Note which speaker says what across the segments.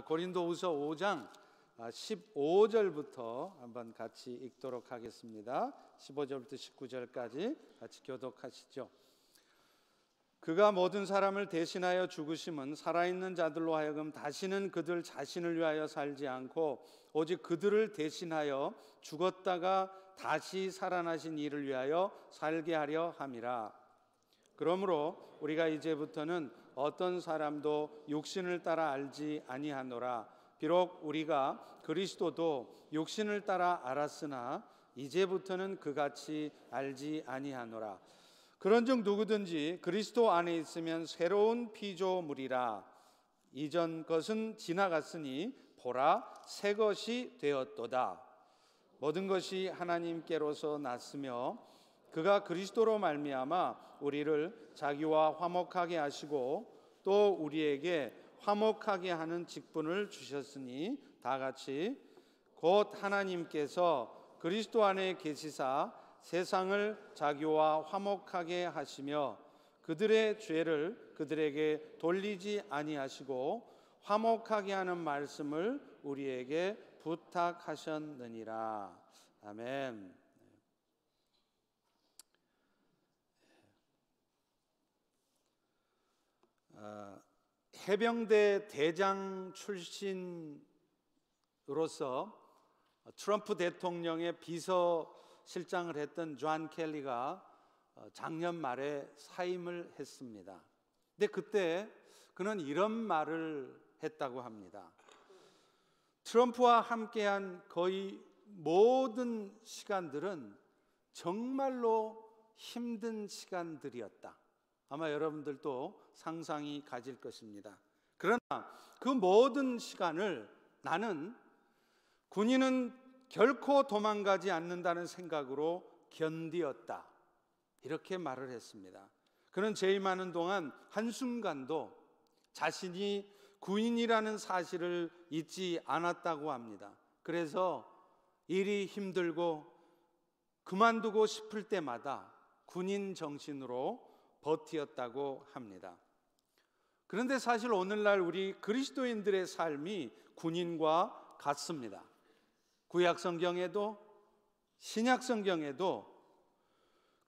Speaker 1: 고린도후서 5장 15절부터 한번 같이 읽도록 하겠습니다. 15절부터 19절까지 같이 교독하시죠. 그가 모든 사람을 대신하여 죽으심은 살아있는 자들로 하여금 다시는 그들 자신을 위하여 살지 않고 오직 그들을 대신하여 죽었다가 다시 살아나신 이를 위하여 살게 하려 함이라. 그러므로 우리가 이제부터는 어떤 사람도 육신을 따라 알지 아니하노라. 비록 우리가 그리스도도 육신을 따라 알았으나 이제부터는 그같이 알지 아니하노라. 그런즉 누구든지 그리스도 안에 있으면 새로운 피조물이라. 이전 것은 지나갔으니 보라 새 것이 되었도다. 모든 것이 하나님께로서 났으며 그가 그리스도로 말미암아 우리를 자기와 화목하게 하시고 또 우리에게 화목하게 하는 직분을 주셨으니 다 같이 곧 하나님께서 그리스도 안에 계시사 세상을 자기와 화목하게 하시며 그들의 죄를 그들에게 돌리지 아니하시고 화목하게 하는 말씀을 우리에게 부탁하셨느니라. 아멘. 해병대 대장 출신으로서 트럼프 대통령의 비서실장을 했던 존 켈리가 작년 말에 사임을 했습니다. 근데 그때 그는 이런 말을 했다고 합니다. 트럼프와 함께한 거의 모든 시간들은 정말로 힘든 시간들이었다. 아마 여러분들도 상상이 가질 것입니다. 그러나 그 모든 시간을 나는 군인은 결코 도망가지 않는다는 생각으로 견디었다. 이렇게 말을 했습니다. 그는 재임하는 동안 한순간도 자신이 군인이라는 사실을 잊지 않았다고 합니다. 그래서 일이 힘들고 그만두고 싶을 때마다 군인 정신으로 버티었다고 합니다. 그런데 사실 오늘날 우리 그리스도인들의 삶이 군인과 같습니다. 구약 성경에도 신약 성경에도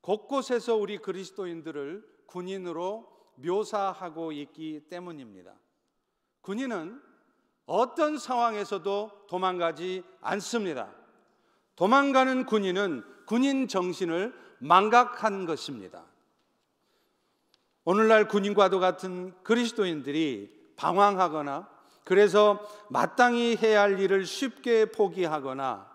Speaker 1: 곳곳에서 우리 그리스도인들을 군인으로 묘사하고 있기 때문입니다. 군인은 어떤 상황에서도 도망가지 않습니다. 도망가는 군인은 군인 정신을 망각한 것입니다. 오늘날 군인과도 같은 그리스도인들이 방황하거나 그래서 마땅히 해야 할 일을 쉽게 포기하거나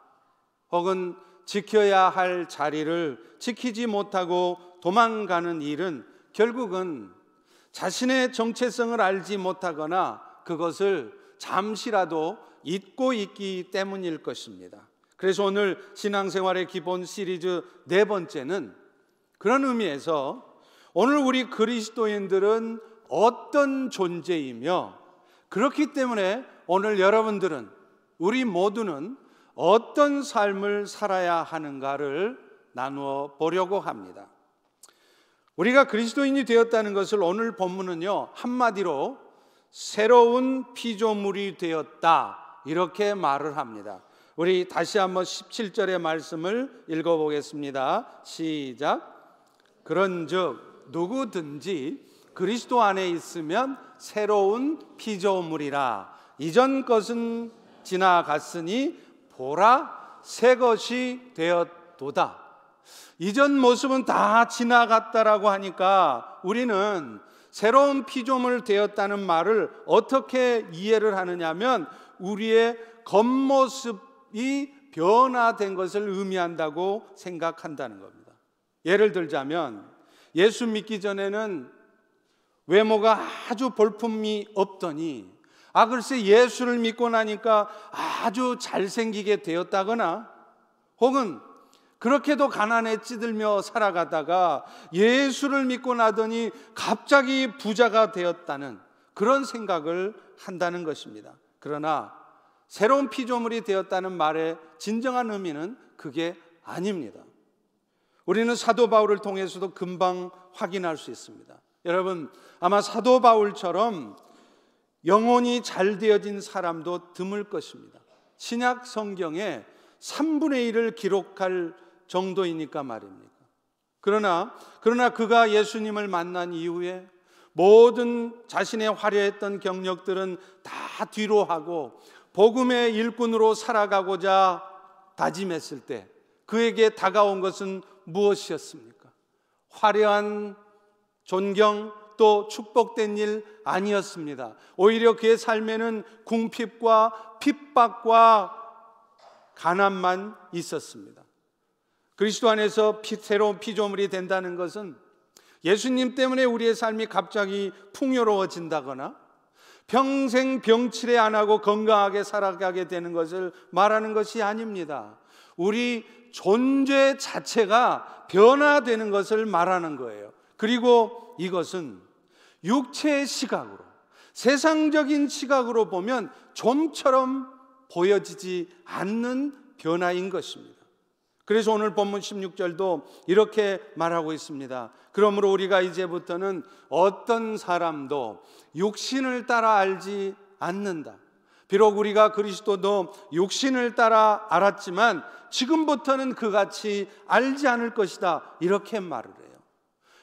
Speaker 1: 혹은 지켜야 할 자리를 지키지 못하고 도망가는 일은 결국은 자신의 정체성을 알지 못하거나 그것을 잠시라도 잊고 있기 때문일 것입니다. 그래서 오늘 신앙생활의 기본 시리즈 4번째는 그런 의미에서 오늘 우리 그리스도인들은 어떤 존재이며 그렇기 때문에 오늘 여러분들은 우리 모두는 어떤 삶을 살아야 하는가를 나누어 보려고 합니다. 우리가 그리스도인이 되었다는 것을 오늘 본문은요 한마디로 새로운 피조물이 되었다 이렇게 말을 합니다. 우리 다시 한번 17절의 말씀을 읽어보겠습니다. 시작. 그런즉 누구든지 그리스도 안에 있으면 새로운 피조물이라. 이전 것은 지나갔으니 보라 새 것이 되었도다. 이전 모습은 다 지나갔다라고 하니까 우리는 새로운 피조물 되었다는 말을 어떻게 이해를 하느냐면 우리의 겉모습이 변화된 것을 의미한다고 생각한다는 겁니다. 예를 들자면 예수 믿기 전에는 외모가 아주 볼품이 없더니 글쎄 예수를 믿고 나니까 아주 잘생기게 되었다거나 혹은 그렇게도 가난에 찌들며 살아가다가 예수를 믿고 나더니 갑자기 부자가 되었다는 그런 생각을 한다는 것입니다. 그러나 새로운 피조물이 되었다는 말의 진정한 의미는 그게 아닙니다. 우리는 사도 바울을 통해서도 금방 확인할 수 있습니다. 여러분 아마 사도 바울처럼 영혼이 잘 되어진 사람도 드물 것입니다. 신약 성경에 3분의 1을 기록할 정도이니까 말입니다. 그러나 그가 예수님을 만난 이후에 모든 자신의 화려했던 경력들은 다 뒤로 하고 복음의 일꾼으로 살아가고자 다짐했을 때 그에게 다가온 것은 무엇이었습니까? 화려한 존경 또 축복된 일 아니었습니다. 오히려 그의 삶에는 궁핍과 핍박과 가난만 있었습니다. 그리스도 안에서 새로운 피조물이 된다는 것은 예수님 때문에 우리의 삶이 갑자기 풍요로워진다거나 평생 병치레 안 하고 건강하게 살아가게 되는 것을 말하는 것이 아닙니다. 우리 존재 자체가 변화되는 것을 말하는 거예요. 그리고 이것은 육체의 시각으로, 세상적인 시각으로 보면 좀처럼 보여지지 않는 변화인 것입니다. 그래서 오늘 본문 16절도 이렇게 말하고 있습니다. 그러므로 우리가 이제부터는 어떤 사람도 육신을 따라 알지 않는다. 비록 우리가 그리스도도 육신을 따라 알았지만 지금부터는 그같이 알지 않을 것이다. 이렇게 말을 해요.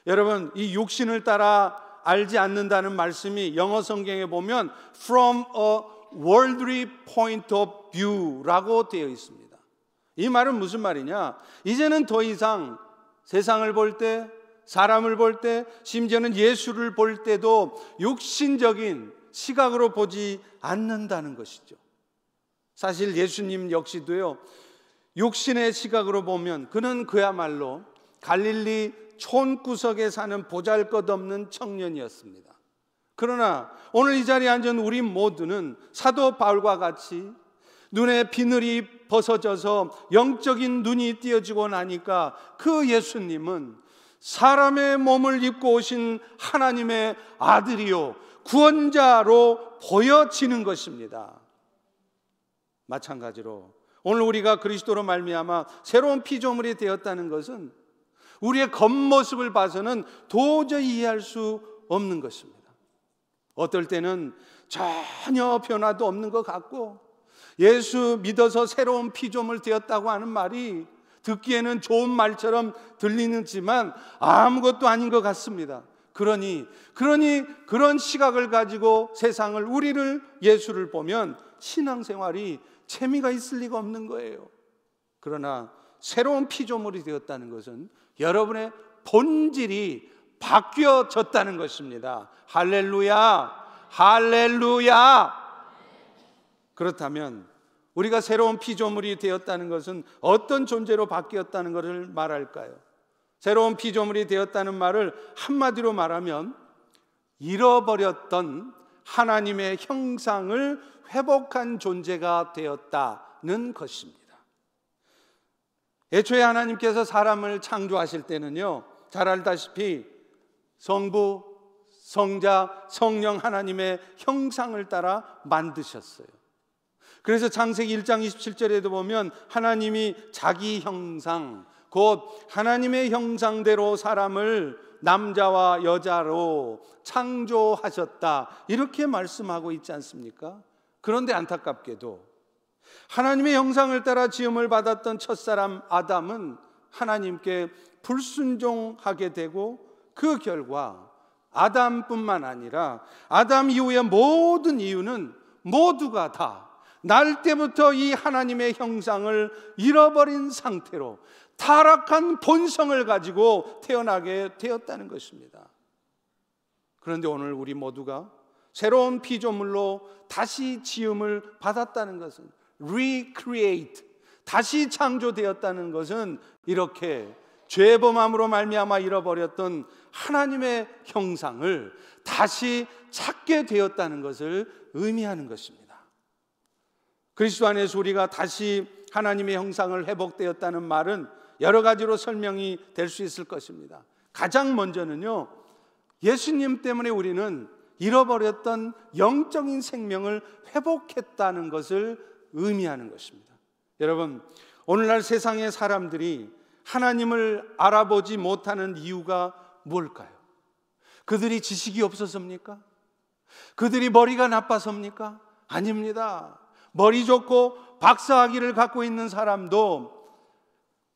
Speaker 1: 여러분, 이 육신을 따라 알지 않는다는 말씀이 영어 성경에 보면 from a worldly point of view라고 되어 있습니다. 이 말은 무슨 말이냐? 이제는 더 이상 세상을 볼 때, 사람을 볼 때, 심지어는 예수를 볼 때도 육신적인 시각으로 보지 않는다는 것이죠. 사실 예수님 역시도요, 육신의 시각으로 보면 그는 그야말로 갈릴리 촌구석에 사는 보잘것없는 청년이었습니다. 그러나 오늘 이 자리에 앉은 우리 모두는 사도 바울과 같이 눈에 비늘이 벗어져서 영적인 눈이 띄어지고 나니까 그 예수님은 사람의 몸을 입고 오신 하나님의 아들이요 구원자로 보여지는 것입니다. 마찬가지로 오늘 우리가 그리스도로 말미암아 새로운 피조물이 되었다는 것은 우리의 겉모습을 봐서는 도저히 이해할 수 없는 것입니다. 어떨 때는 전혀 변화도 없는 것 같고 예수 믿어서 새로운 피조물 되었다고 하는 말이 듣기에는 좋은 말처럼 들리지만 아무것도 아닌 것 같습니다. 그러니 그런 시각을 가지고 세상을, 우리를, 예수를 보면 신앙생활이 재미가 있을 리가 없는 거예요. 그러나 새로운 피조물이 되었다는 것은 여러분의 본질이 바뀌어졌다는 것입니다. 할렐루야, 할렐루야. 그렇다면 우리가 새로운 피조물이 되었다는 것은 어떤 존재로 바뀌었다는 것을 말할까요? 새로운 피조물이 되었다는 말을 한마디로 말하면 잃어버렸던 하나님의 형상을 회복한 존재가 되었다는 것입니다. 애초에 하나님께서 사람을 창조하실 때는요, 잘 알다시피 성부, 성자, 성령 하나님의 형상을 따라 만드셨어요. 그래서 창세기 1장 27절에도 보면 하나님이 자기 형상, 곧 하나님의 형상대로 사람을 남자와 여자로 창조하셨다, 이렇게 말씀하고 있지 않습니까? 그런데 안타깝게도 하나님의 형상을 따라 지음을 받았던 첫사람 아담은 하나님께 불순종하게 되고 그 결과 아담뿐만 아니라 아담 이후의 모든 이유는 모두가 다 날 때부터 이 하나님의 형상을 잃어버린 상태로 타락한 본성을 가지고 태어나게 되었다는 것입니다. 그런데 오늘 우리 모두가 새로운 피조물로 다시 지음을 받았다는 것은, recreate, 다시 창조되었다는 것은 이렇게 죄범함으로 말미암아 잃어버렸던 하나님의 형상을 다시 찾게 되었다는 것을 의미하는 것입니다. 그리스도 안에서 우리가 다시 하나님의 형상을 회복되었다는 말은 여러 가지로 설명이 될 수 있을 것입니다. 가장 먼저는요, 예수님 때문에 우리는 잃어버렸던 영적인 생명을 회복했다는 것을 의미하는 것입니다. 여러분, 오늘날 세상의 사람들이 하나님을 알아보지 못하는 이유가 뭘까요? 그들이 지식이 없어서입니까? 그들이 머리가 나빠서입니까? 아닙니다. 머리 좋고 박사학위를 갖고 있는 사람도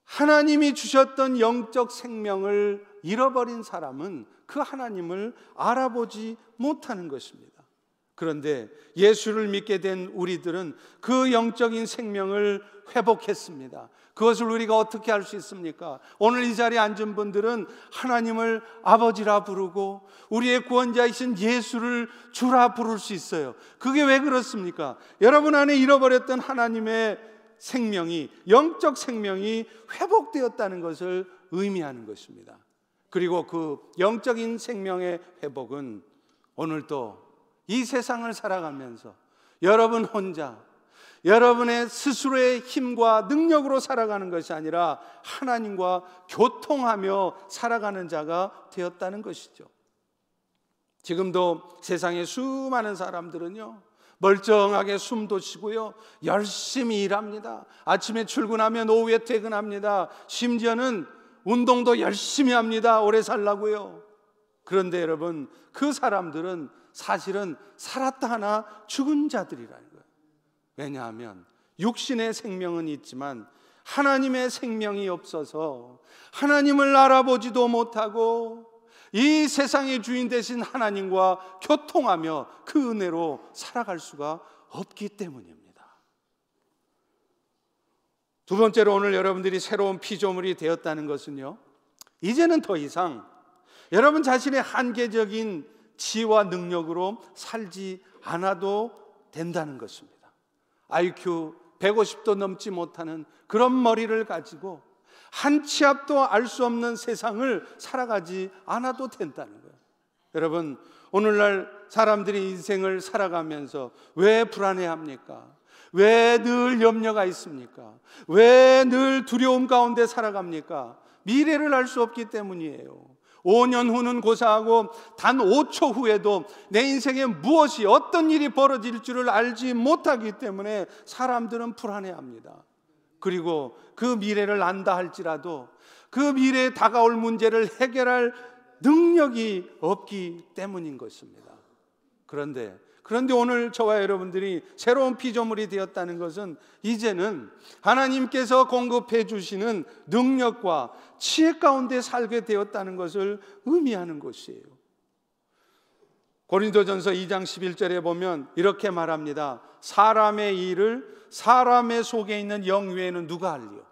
Speaker 1: 하나님이 주셨던 영적 생명을 잃어버린 사람은 그 하나님을 알아보지 못하는 것입니다. 그런데 예수를 믿게 된 우리들은 그 영적인 생명을 회복했습니다. 그것을 우리가 어떻게 할 수 있습니까? 오늘 이 자리에 앉은 분들은 하나님을 아버지라 부르고 우리의 구원자이신 예수를 주라 부를 수 있어요. 그게 왜 그렇습니까? 여러분 안에 잃어버렸던 하나님의 생명이, 영적 생명이 회복되었다는 것을 의미하는 것입니다. 그리고 그 영적인 생명의 회복은 오늘도 이 세상을 살아가면서 여러분 혼자 여러분의 스스로의 힘과 능력으로 살아가는 것이 아니라 하나님과 교통하며 살아가는 자가 되었다는 것이죠. 지금도 세상에 수많은 사람들은요, 멀쩡하게 숨도 쉬고요, 열심히 일합니다. 아침에 출근하면 오후에 퇴근합니다. 심지어는 운동도 열심히 합니다. 오래 살라고요. 그런데 여러분, 그 사람들은 사실은 살았다 하나 죽은 자들이라는 거예요. 왜냐하면 육신의 생명은 있지만 하나님의 생명이 없어서 하나님을 알아보지도 못하고 이 세상의 주인 되신 하나님과 교통하며 그 은혜로 살아갈 수가 없기 때문입니다. 두 번째로 오늘 여러분들이 새로운 피조물이 되었다는 것은요, 이제는 더 이상 여러분 자신의 한계적인 지혜와 능력으로 살지 않아도 된다는 것입니다. IQ 150도 넘지 못하는 그런 머리를 가지고 한 치 앞도 알 수 없는 세상을 살아가지 않아도 된다는 거예요. 여러분, 오늘날 사람들이 인생을 살아가면서 왜 불안해합니까? 왜 늘 염려가 있습니까? 왜 늘 두려움 가운데 살아갑니까? 미래를 알 수 없기 때문이에요. 5년 후는 고사하고 단 5초 후에도 내 인생에 무엇이 어떤 일이 벌어질 줄을 알지 못하기 때문에 사람들은 불안해합니다. 그리고 그 미래를 안다 할지라도 그 미래에 다가올 문제를 해결할 능력이 없기 때문인 것입니다. 그런데 오늘 저와 여러분들이 새로운 피조물이 되었다는 것은 이제는 하나님께서 공급해 주시는 능력과 지혜 가운데 살게 되었다는 것을 의미하는 것이에요. 고린도전서 2장 11절에 보면 이렇게 말합니다. 사람의 일을 사람의 속에 있는 영 외에는 누가 알리요?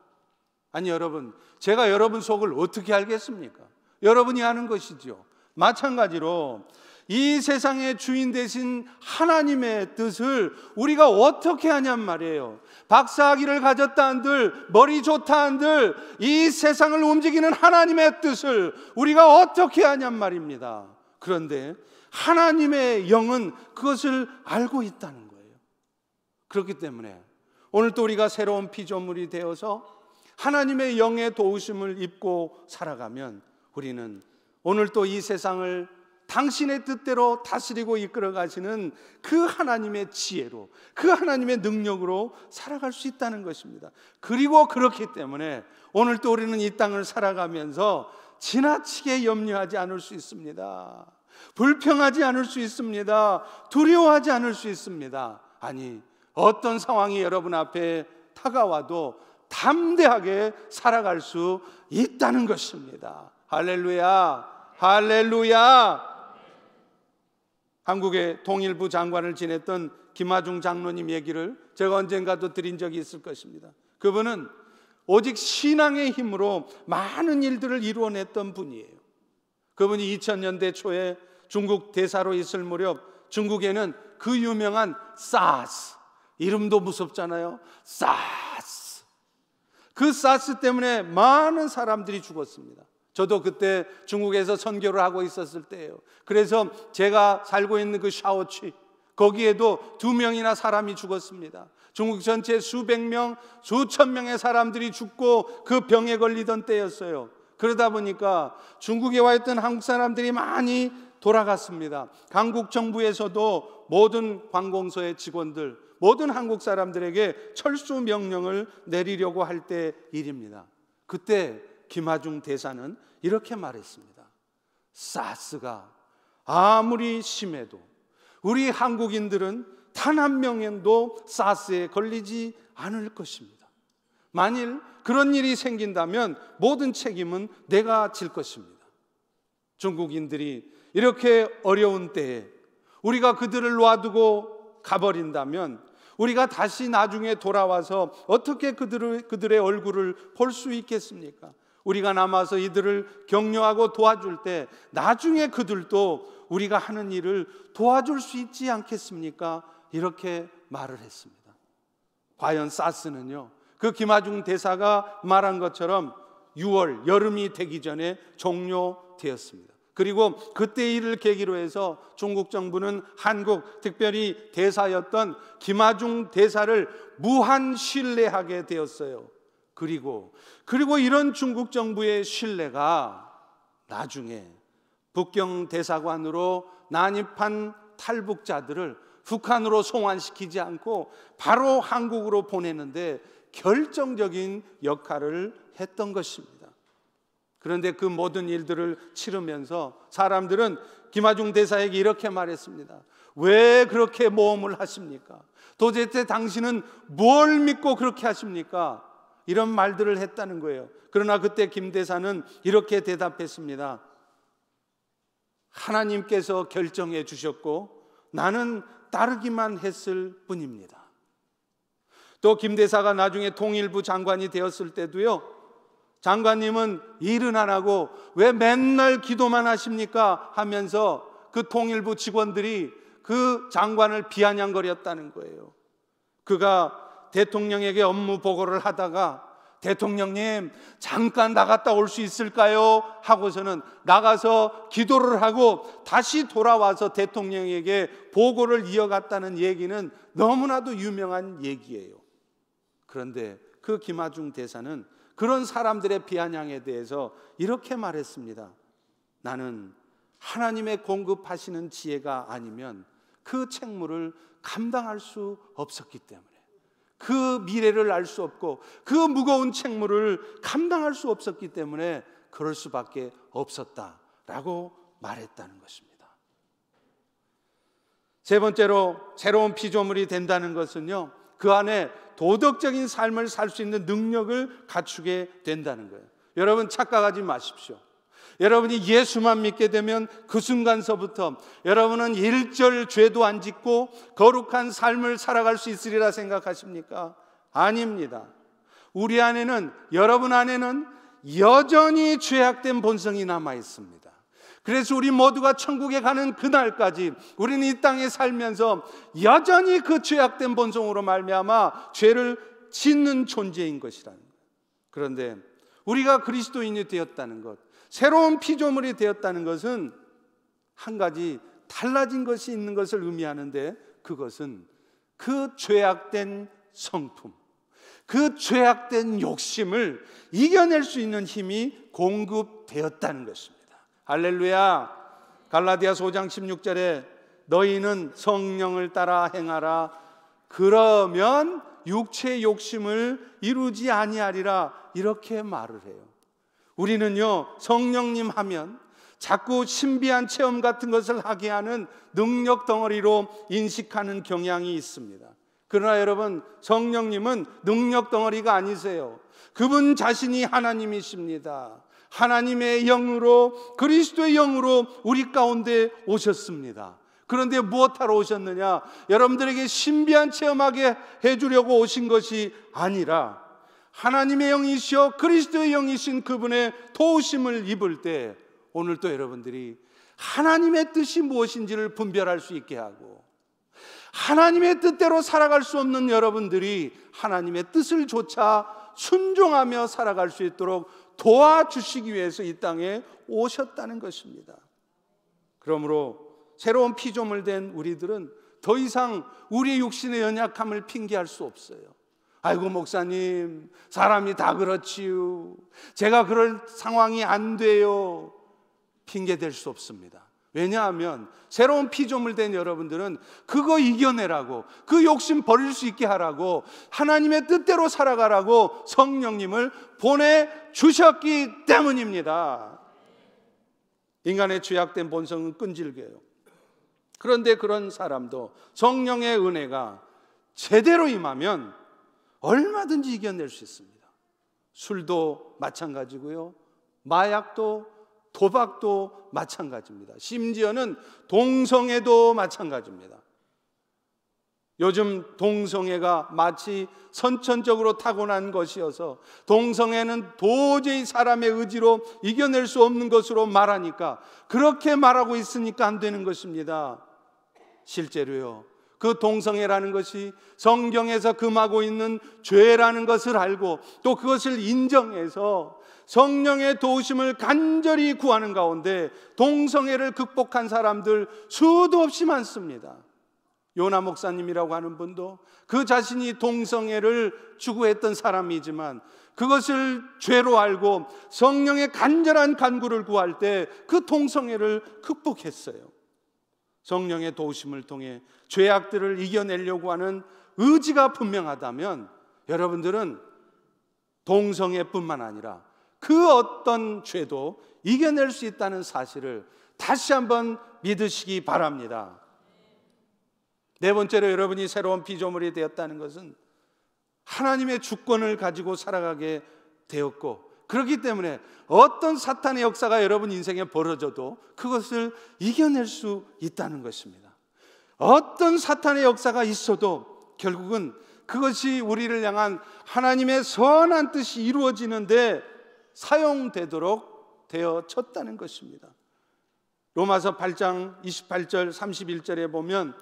Speaker 1: 아니 여러분, 제가 여러분 속을 어떻게 알겠습니까? 여러분이 아는 것이죠. 마찬가지로 이 세상의 주인 되신 하나님의 뜻을 우리가 어떻게 하냔 말이에요. 박사학위를 가졌다 한들, 머리 좋다 한들 이 세상을 움직이는 하나님의 뜻을 우리가 어떻게 하냔 말입니다. 그런데 하나님의 영은 그것을 알고 있다는 거예요. 그렇기 때문에 오늘 또 우리가 새로운 피조물이 되어서 하나님의 영의 도우심을 입고 살아가면 우리는 오늘 또 이 세상을 당신의 뜻대로 다스리고 이끌어 가시는 그 하나님의 지혜로, 그 하나님의 능력으로 살아갈 수 있다는 것입니다. 그리고 그렇기 때문에 오늘 또 우리는 이 땅을 살아가면서 지나치게 염려하지 않을 수 있습니다. 불평하지 않을 수 있습니다. 두려워하지 않을 수 있습니다. 아니, 어떤 상황이 여러분 앞에 다가와도 담대하게 살아갈 수 있다는 것입니다. 할렐루야, 할렐루야. 한국의 통일부 장관을 지냈던 김하중 장로님 얘기를 제가 언젠가도 드린 적이 있을 것입니다. 그분은 오직 신앙의 힘으로 많은 일들을 이루어냈던 분이에요. 그분이 2000년대 초에 중국 대사로 있을 무렵 중국에는 그 유명한 사스, 이름도 무섭잖아요. 사스. 그 사스 때문에 많은 사람들이 죽었습니다. 저도 그때 중국에서 선교를 하고 있었을 때예요. 그래서 제가 살고 있는 그 샤오취, 거기에도 2명이나 사람이 죽었습니다. 중국 전체 수백 명, 수천 명의 사람들이 죽고 그 병에 걸리던 때였어요. 그러다 보니까 중국에 와 있던 한국 사람들이 많이 돌아갔습니다. 한국 정부에서도 모든 관공서의 직원들, 모든 한국 사람들에게 철수 명령을 내리려고 할 때 일입니다. 그때 김하중 대사는 이렇게 말했습니다. 사스가 아무리 심해도 우리 한국인들은 단 한 명도 사스에 걸리지 않을 것입니다. 만일 그런 일이 생긴다면 모든 책임은 내가 질 것입니다. 중국인들이 이렇게 어려운 때에 우리가 그들을 놔두고 가버린다면 우리가 다시 나중에 돌아와서 어떻게 그들의 얼굴을 볼 수 있겠습니까? 우리가 남아서 이들을 격려하고 도와줄 때 나중에 그들도 우리가 하는 일을 도와줄 수 있지 않겠습니까? 이렇게 말을 했습니다. 과연 사스는요, 그 김하중 대사가 말한 것처럼 6월 여름이 되기 전에 종료되었습니다. 그리고 그때 일을 계기로 해서 중국 정부는 한국, 특별히 대사였던 김하중 대사를 무한 신뢰하게 되었어요. 그리고 이런 중국 정부의 신뢰가 나중에 북경 대사관으로 난입한 탈북자들을 북한으로 송환시키지 않고 바로 한국으로 보내는데 결정적인 역할을 했던 것입니다. 그런데 그 모든 일들을 치르면서 사람들은 김하중 대사에게 이렇게 말했습니다. 왜 그렇게 모험을 하십니까? 도대체 당신은 뭘 믿고 그렇게 하십니까? 이런 말들을 했다는 거예요. 그러나 그때 김 대사는 이렇게 대답했습니다. 하나님께서 결정해 주셨고 나는 따르기만 했을 뿐입니다. 또 김 대사가 나중에 통일부 장관이 되었을 때도요, 장관님은 일은 안 하고 왜 맨날 기도만 하십니까? 하면서 그 통일부 직원들이 그 장관을 비아냥거렸다는 거예요. 그가 대통령에게 업무 보고를 하다가 대통령님 잠깐 나갔다 올 수 있을까요? 하고서는 나가서 기도를 하고 다시 돌아와서 대통령에게 보고를 이어갔다는 얘기는 너무나도 유명한 얘기예요. 그런데 그 김하중 대사는 그런 사람들의 비아냥에 대해서 이렇게 말했습니다. 나는 하나님의 공급하시는 지혜가 아니면 그 책무를 감당할 수 없었기 때문에, 그 미래를 알 수 없고 그 무거운 책무를 감당할 수 없었기 때문에 그럴 수밖에 없었다라고 말했다는 것입니다. 세 번째로 새로운 피조물이 된다는 것은요, 그 안에 도덕적인 삶을 살 수 있는 능력을 갖추게 된다는 거예요. 여러분 착각하지 마십시오. 여러분이 예수만 믿게 되면 그 순간서부터 여러분은 일절 죄도 안 짓고 거룩한 삶을 살아갈 수 있으리라 생각하십니까? 아닙니다. 우리 안에는, 여러분 안에는 여전히 죄악된 본성이 남아 있습니다. 그래서 우리 모두가 천국에 가는 그날까지 우리는 이 땅에 살면서 여전히 그 죄악된 본성으로 말미암아 죄를 짓는 존재인 것이라는 거예요. 그런데 우리가 그리스도인이 되었다는 것, 새로운 피조물이 되었다는 것은 한 가지 달라진 것이 있는 것을 의미하는데, 그것은 그 죄악된 성품, 그 죄악된 욕심을 이겨낼 수 있는 힘이 공급되었다는 것입니다. 할렐루야. 갈라디아서 5장 16절에 너희는 성령을 따라 행하라. 그러면 육체의 욕심을 이루지 아니하리라. 이렇게 말을 해요. 우리는요, 성령님 하면 자꾸 신비한 체험 같은 것을 하게 하는 능력 덩어리로 인식하는 경향이 있습니다. 그러나 여러분, 성령님은 능력 덩어리가 아니세요. 그분 자신이 하나님이십니다. 하나님의 영으로, 그리스도의 영으로 우리 가운데 오셨습니다. 그런데 무엇하러 오셨느냐? 여러분들에게 신비한 체험하게 해주려고 오신 것이 아니라 하나님의 영이시여 그리스도의 영이신 그분의 도우심을 입을 때 오늘 또 여러분들이 하나님의 뜻이 무엇인지를 분별할 수 있게 하고, 하나님의 뜻대로 살아갈 수 없는 여러분들이 하나님의 뜻을 조차 순종하며 살아갈 수 있도록 도와주시기 위해서 이 땅에 오셨다는 것입니다. 그러므로 새로운 피조물 된 우리들은 더 이상 우리의 육신의 연약함을 핑계할 수 없어요. 아이고 목사님, 사람이 다 그렇지요. 제가 그럴 상황이 안 돼요. 핑계댈 수 없습니다. 왜냐하면 새로운 피조물 된 여러분들은 그거 이겨내라고, 그 욕심 버릴 수 있게 하라고, 하나님의 뜻대로 살아가라고 성령님을 보내주셨기 때문입니다. 인간의 죄악된 본성은 끈질겨요. 그런데 그런 사람도 성령의 은혜가 제대로 임하면 얼마든지 이겨낼 수 있습니다. 술도 마찬가지고요, 마약도, 도박도 마찬가지입니다. 심지어는 동성애도 마찬가지입니다. 요즘 동성애가 마치 선천적으로 타고난 것이어서 동성애는 도저히 사람의 의지로 이겨낼 수 없는 것으로 말하니까, 그렇게 말하고 있으니까 안 되는 것입니다. 실제로요, 그 동성애라는 것이 성경에서 금하고 있는 죄라는 것을 알고 또 그것을 인정해서 성령의 도우심을 간절히 구하는 가운데 동성애를 극복한 사람들 수도 없이 많습니다. 요나 목사님이라고 하는 분도 그 자신이 동성애를 추구했던 사람이지만 그것을 죄로 알고 성령의 간절한 간구를 구할 때 그 동성애를 극복했어요. 성령의 도우심을 통해 죄악들을 이겨내려고 하는 의지가 분명하다면 여러분들은 동성애뿐만 아니라 그 어떤 죄도 이겨낼 수 있다는 사실을 다시 한번 믿으시기 바랍니다. 네 번째로, 여러분이 새로운 피조물이 되었다는 것은 하나님의 주권을 가지고 살아가게 되었고, 그렇기 때문에 어떤 사탄의 역사가 여러분 인생에 벌어져도 그것을 이겨낼 수 있다는 것입니다. 어떤 사탄의 역사가 있어도 결국은 그것이 우리를 향한 하나님의 선한 뜻이 이루어지는데 사용되도록 되어졌다는 것입니다. 로마서 8장 28절 31절에 보면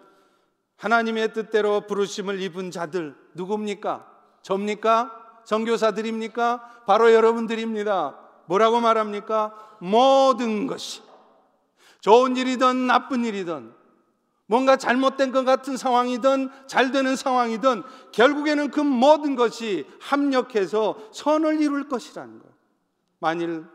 Speaker 1: 하나님의 뜻대로 부르심을 입은 자들 누굽니까? 접니까? 선교사들입니까? 바로 여러분들입니다. 뭐라고 말합니까? 모든 것이, 좋은 일이든 나쁜 일이든 뭔가 잘못된 것 같은 상황이든 잘 되는 상황이든 결국에는 그 모든 것이 합력해서 선을 이룰 것이라는 거예요. 만일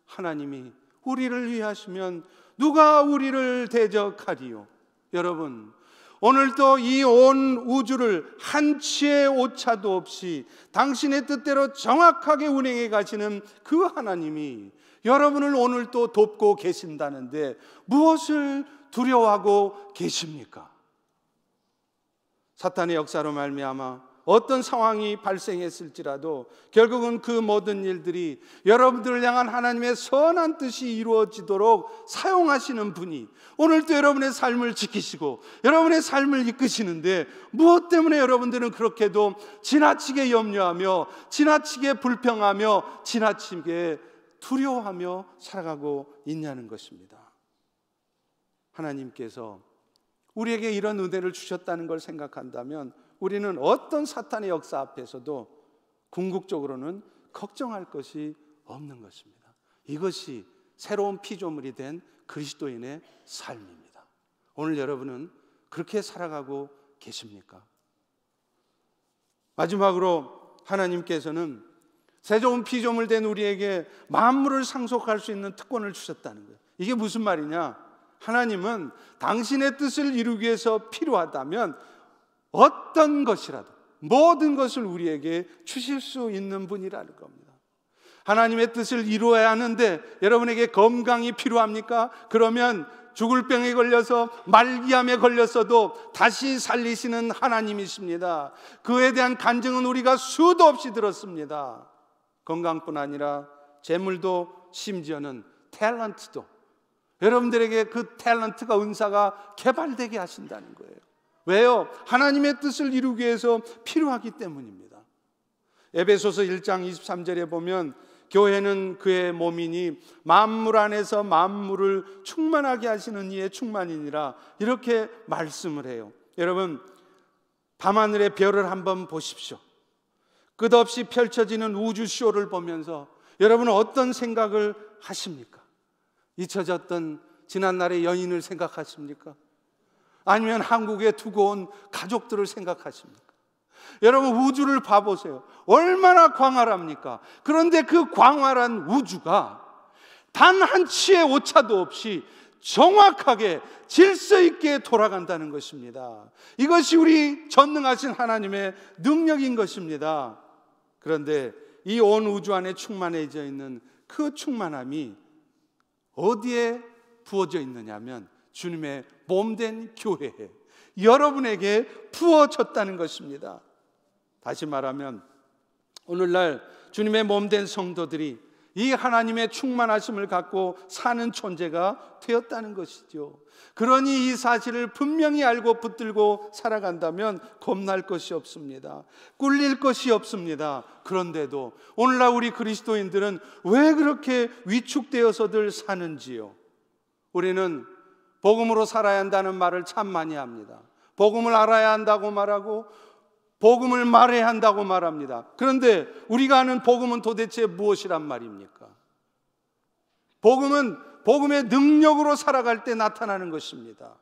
Speaker 1: 하나님이 우리를 위하시면 누가 우리를 대적하리요? 여러분, 오늘도 이 온 우주를 한치의 오차도 없이 당신의 뜻대로 정확하게 운행해 가시는 그 하나님이 여러분을 오늘 또 돕고 계신다는데 무엇을 두려워하고 계십니까? 사탄의 역사로 말미암아 어떤 상황이 발생했을지라도 결국은 그 모든 일들이 여러분들을 향한 하나님의 선한 뜻이 이루어지도록 사용하시는 분이 오늘도 여러분의 삶을 지키시고 여러분의 삶을 이끄시는데 무엇 때문에 여러분들은 그렇게도 지나치게 염려하며 지나치게 불평하며 지나치게 두려워하며 살아가고 있냐는 것입니다. 하나님께서 우리에게 이런 은혜를 주셨다는 걸 생각한다면 우리는 어떤 사탄의 역사 앞에서도 궁극적으로는 걱정할 것이 없는 것입니다. 이것이 새로운 피조물이 된 그리스도인의 삶입니다. 오늘 여러분은 그렇게 살아가고 계십니까? 마지막으로 하나님께서는 새로운 피조물 된 우리에게 만물을 상속할 수 있는 특권을 주셨다는 거예요. 이게 무슨 말이냐? 하나님은 당신의 뜻을 이루기 위해서 필요하다면 어떤 것이라도 모든 것을 우리에게 주실 수 있는 분이라는 겁니다. 하나님의 뜻을 이루어야 하는데 여러분에게 건강이 필요합니까? 그러면 죽을 병에 걸려서 말기암에 걸렸어도 다시 살리시는 하나님이십니다. 그에 대한 간증은 우리가 수도 없이 들었습니다. 건강뿐 아니라 재물도 심지어는 탤런트도 여러분들에게 그 탤런트가 은사가 개발되게 하신다는 거예요. 왜요? 하나님의 뜻을 이루기 위해서 필요하기 때문입니다. 에베소서 1장 23절에 보면 교회는 그의 몸이니 만물 안에서 만물을 충만하게 하시는 이의 충만이니라 이렇게 말씀을 해요. 여러분, 밤하늘의 별을 한번 보십시오. 끝없이 펼쳐지는 우주쇼를 보면서 여러분은 어떤 생각을 하십니까? 잊혀졌던 지난날의 연인을 생각하십니까? 아니면 한국에 두고 온 가족들을 생각하십니까? 여러분, 우주를 봐보세요. 얼마나 광활합니까? 그런데 그 광활한 우주가 단 한 치의 오차도 없이 정확하게 질서 있게 돌아간다는 것입니다. 이것이 우리 전능하신 하나님의 능력인 것입니다. 그런데 이 온 우주 안에 충만해져 있는 그 충만함이 어디에 부어져 있느냐면 주님의 몸된 교회에, 여러분에게 부어졌다는 것입니다. 다시 말하면 오늘날 주님의 몸된 성도들이 이 하나님의 충만하심을 갖고 사는 존재가 되었다는 것이죠. 그러니 이 사실을 분명히 알고 붙들고 살아간다면 겁날 것이 없습니다. 꿀릴 것이 없습니다. 그런데도 오늘날 우리 그리스도인들은 왜 그렇게 위축되어서들 사는지요? 우리는 복음으로 살아야 한다는 말을 참 많이 합니다. 복음을 알아야 한다고 말하고 복음을 말해야 한다고 말합니다. 그런데 우리가 아는 복음은 도대체 무엇이란 말입니까? 복음은 복음의 능력으로 살아갈 때 나타나는 것입니다.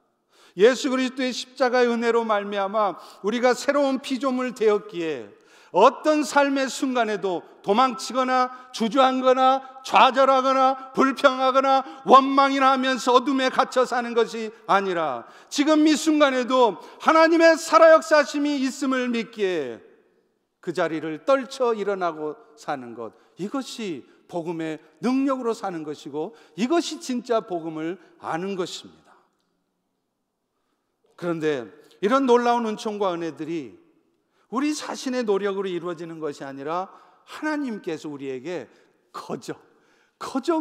Speaker 1: 예수 그리스도의 십자가의 은혜로 말미암아 우리가 새로운 피조물 되었기에 어떤 삶의 순간에도 도망치거나 주저앉거나 좌절하거나 불평하거나 원망이나 하면서 어둠에 갇혀 사는 것이 아니라 지금 이 순간에도 하나님의 살아역사심이 있음을 믿기에 그 자리를 떨쳐 일어나고 사는 것, 이것이 복음의 능력으로 사는 것이고 이것이 진짜 복음을 아는 것입니다. 그런데 이런 놀라운 은총과 은혜들이 우리 자신의 노력으로 이루어지는 것이 아니라 하나님께서 우리에게 거저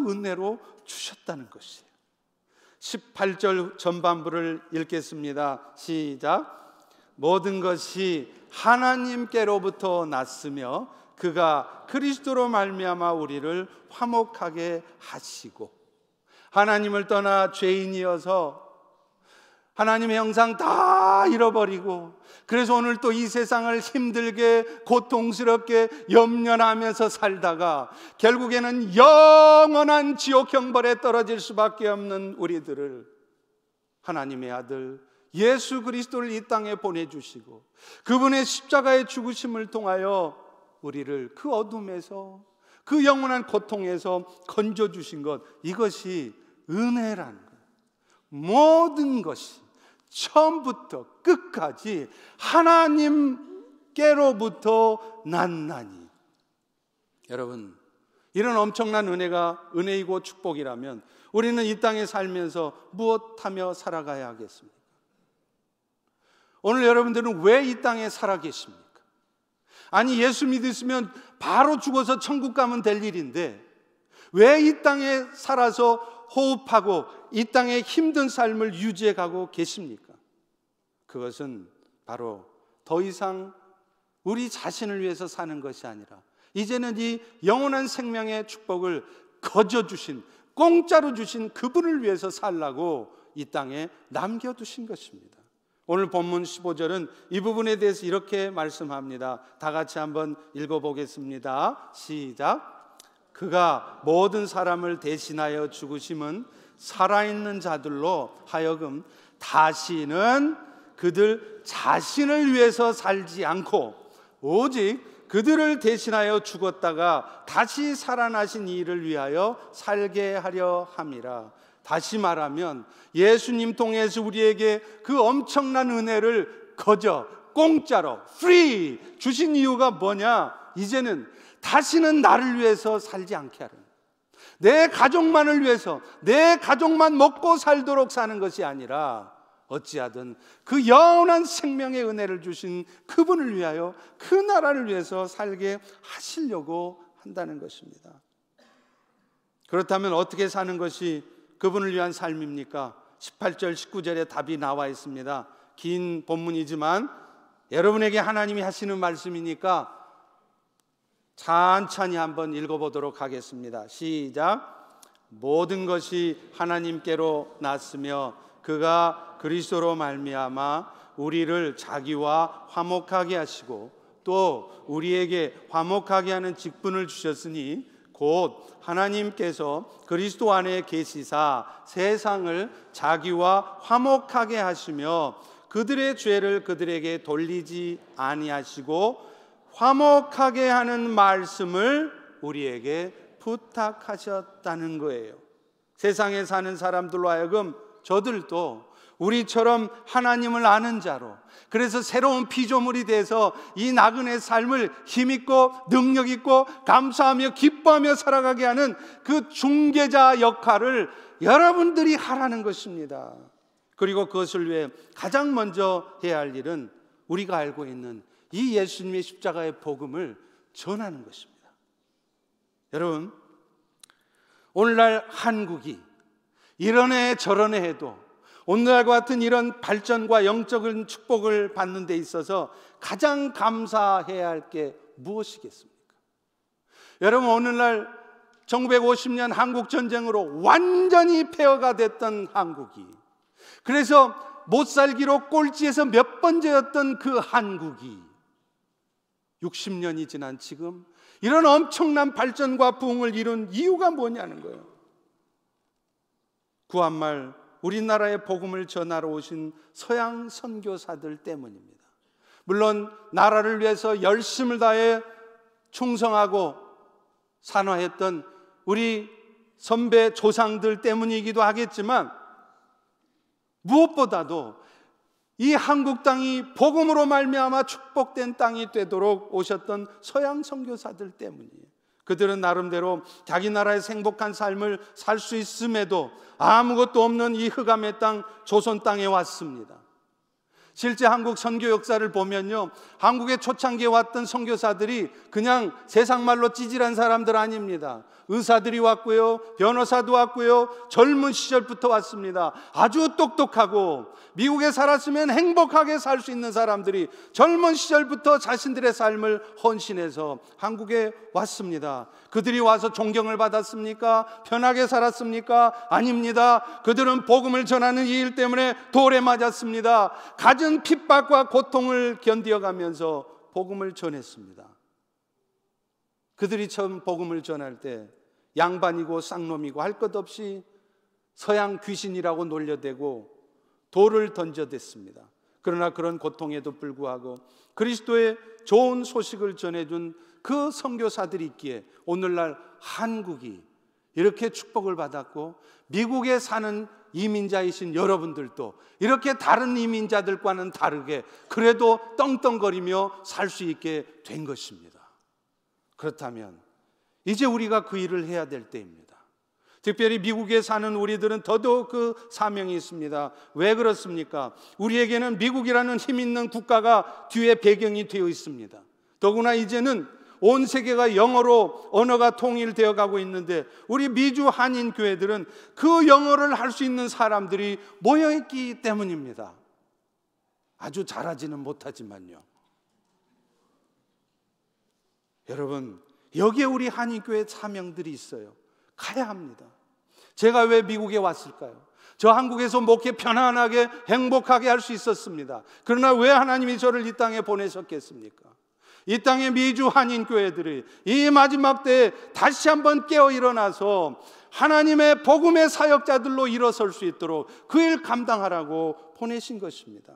Speaker 1: 은혜로 주셨다는 것이에요. 18절 전반부를 읽겠습니다. 시작. 모든 것이 하나님께로부터 났으며 그가 그리스도로 말미암아 우리를 화목하게 하시고, 하나님을 떠나 죄인이어서 하나님의 형상 다 잃어버리고 그래서 오늘 또 이 세상을 힘들게 고통스럽게 염려하면서 살다가 결국에는 영원한 지옥 형벌에 떨어질 수밖에 없는 우리들을 하나님의 아들 예수 그리스도를 이 땅에 보내주시고 그분의 십자가의 죽으심을 통하여 우리를 그 어둠에서 그 영원한 고통에서 건져주신 것, 이것이 은혜라는 거예요. 모든 것이 처음부터 끝까지 하나님께로부터 났나니. 여러분, 이런 엄청난 은혜가 은혜이고 축복이라면 우리는 이 땅에 살면서 무엇하며 살아가야 하겠습니까? 오늘 여러분들은 왜 이 땅에 살아 계십니까? 아니, 예수 믿으시면 바로 죽어서 천국 가면 될 일인데 왜 이 땅에 살아서 호흡하고 이 땅의 힘든 삶을 유지해 가고 계십니까? 그것은 바로 더 이상 우리 자신을 위해서 사는 것이 아니라 이제는 이 영원한 생명의 축복을 거저 주신, 공짜로 주신 그분을 위해서 살라고 이 땅에 남겨두신 것입니다. 오늘 본문 15절은 이 부분에 대해서 이렇게 말씀합니다. 다 같이 한번 읽어보겠습니다. 시작. 그가 모든 사람을 대신하여 죽으심은 살아있는 자들로 하여금 다시는 그들 자신을 위해서 살지 않고 오직 그들을 대신하여 죽었다가 다시 살아나신 이를 위하여 살게 하려 함이라. 다시 말하면 예수님 통해서 우리에게 그 엄청난 은혜를 거저 공짜로 free 주신 이유가 뭐냐? 이제는 다시는 나를 위해서 살지 않게 하는, 내 가족만을 위해서 내 가족만 먹고 살도록 사는 것이 아니라 어찌하든 그 영원한 생명의 은혜를 주신 그분을 위하여 그 나라를 위해서 살게 하시려고 한다는 것입니다. 그렇다면 어떻게 사는 것이 그분을 위한 삶입니까? 18절 19절에 답이 나와 있습니다. 긴 본문이지만 여러분에게 하나님이 하시는 말씀이니까 천천히 한번 읽어보도록 하겠습니다. 시작. 모든 것이 하나님께로 났으며 그가 그리스도로 말미암아 우리를 자기와 화목하게 하시고 또 우리에게 화목하게 하는 직분을 주셨으니 곧 하나님께서 그리스도 안에 계시사 세상을 자기와 화목하게 하시며 그들의 죄를 그들에게 돌리지 아니하시고 화목하게 하는 말씀을 우리에게 부탁하셨다는 거예요. 세상에 사는 사람들로 하여금 저들도 우리처럼 하나님을 아는 자로, 그래서 새로운 피조물이 돼서 이 나그네 삶을 힘있고 능력있고 감사하며 기뻐하며 살아가게 하는 그 중개자 역할을 여러분들이 하라는 것입니다. 그리고 그것을 위해 가장 먼저 해야 할 일은 우리가 알고 있는 이 예수님의 십자가의 복음을 전하는 것입니다. 여러분, 오늘날 한국이 이런 저런 해도 오늘날과 같은 이런 발전과 영적인 축복을 받는 데 있어서 가장 감사해야 할 게 무엇이겠습니까? 여러분, 오늘날 1950년 한국전쟁으로 완전히 폐허가 됐던 한국이, 그래서 못 살기로 꼴찌에서 몇 번째였던 그 한국이 60년이 지난 지금 이런 엄청난 발전과 부흥을 이룬 이유가 뭐냐는 거예요. 구한말 우리나라의 복음을 전하러 오신 서양 선교사들 때문입니다. 물론 나라를 위해서 열심을 다해 충성하고 산화했던 우리 선배 조상들 때문이기도 하겠지만, 무엇보다도 이 한국 땅이 복음으로 말미암아 축복된 땅이 되도록 오셨던 서양 선교사들 때문이에요. 그들은 나름대로 자기 나라에서 행복한 삶을 살 수 있음에도 아무것도 없는 이 흑암의 땅 조선 땅에 왔습니다. 실제 한국 선교 역사를 보면요, 한국의 초창기에 왔던 선교사들이 그냥 세상 말로 찌질한 사람들 아닙니다. 의사들이 왔고요, 변호사도 왔고요, 젊은 시절부터 왔습니다. 아주 똑똑하고 미국에 살았으면 행복하게 살 수 있는 사람들이 젊은 시절부터 자신들의 삶을 헌신해서 한국에 왔습니다. 그들이 와서 존경을 받았습니까? 편하게 살았습니까? 아닙니다. 그들은 복음을 전하는 이 일 때문에 돌에 맞았습니다. 갖은 핍박과 고통을 견디어가면서 복음을 전했습니다. 그들이 처음 복음을 전할 때 양반이고 쌍놈이고 할 것 없이 서양 귀신이라고 놀려대고 돌을 던져댔습니다. 그러나 그런 고통에도 불구하고 그리스도의 좋은 소식을 전해준 그 선교사들이 있기에 오늘날 한국이 이렇게 축복을 받았고, 미국에 사는 이민자이신 여러분들도 이렇게 다른 이민자들과는 다르게 그래도 떵떵거리며 살 수 있게 된 것입니다. 그렇다면 이제 우리가 그 일을 해야 될 때입니다. 특별히 미국에 사는 우리들은 더더욱 그 사명이 있습니다. 왜 그렇습니까? 우리에게는 미국이라는 힘 있는 국가가 뒤에 배경이 되어 있습니다. 더구나 이제는 온 세계가 영어로 언어가 통일되어 가고 있는데, 우리 미주 한인 교회들은 그 영어를 할 수 있는 사람들이 모여있기 때문입니다. 아주 잘하지는 못하지만요. 여러분, 여기에 우리 한인교회 사명들이 있어요. 가야 합니다. 제가 왜 미국에 왔을까요? 저 한국에서 목회 편안하게 행복하게 할 수 있었습니다. 그러나 왜 하나님이 저를 이 땅에 보내셨겠습니까? 이 땅의 미주 한인교회들이 이 마지막 때에 다시 한번 깨어 일어나서 하나님의 복음의 사역자들로 일어설 수 있도록 그 일 감당하라고 보내신 것입니다.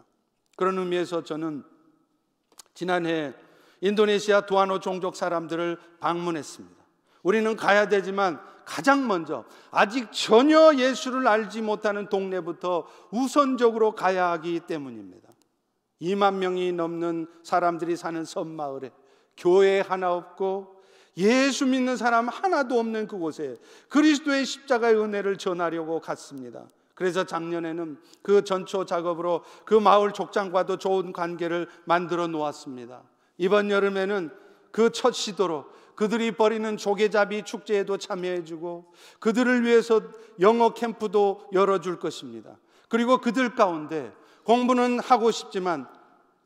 Speaker 1: 그런 의미에서 저는 지난해 인도네시아 두아노 종족 사람들을 방문했습니다. 우리는 가야 되지만 가장 먼저 아직 전혀 예수를 알지 못하는 동네부터 우선적으로 가야 하기 때문입니다. 2만 명이 넘는 사람들이 사는 섬마을에 교회 하나 없고 예수 믿는 사람 하나도 없는 그곳에 그리스도의 십자가의 은혜를 전하려고 갔습니다. 그래서 작년에는 그 전초 작업으로 그 마을 족장과도 좋은 관계를 만들어 놓았습니다. 이번 여름에는 그 첫 시도로 그들이 벌이는 조개잡이 축제에도 참여해주고 그들을 위해서 영어 캠프도 열어줄 것입니다. 그리고 그들 가운데 공부는 하고 싶지만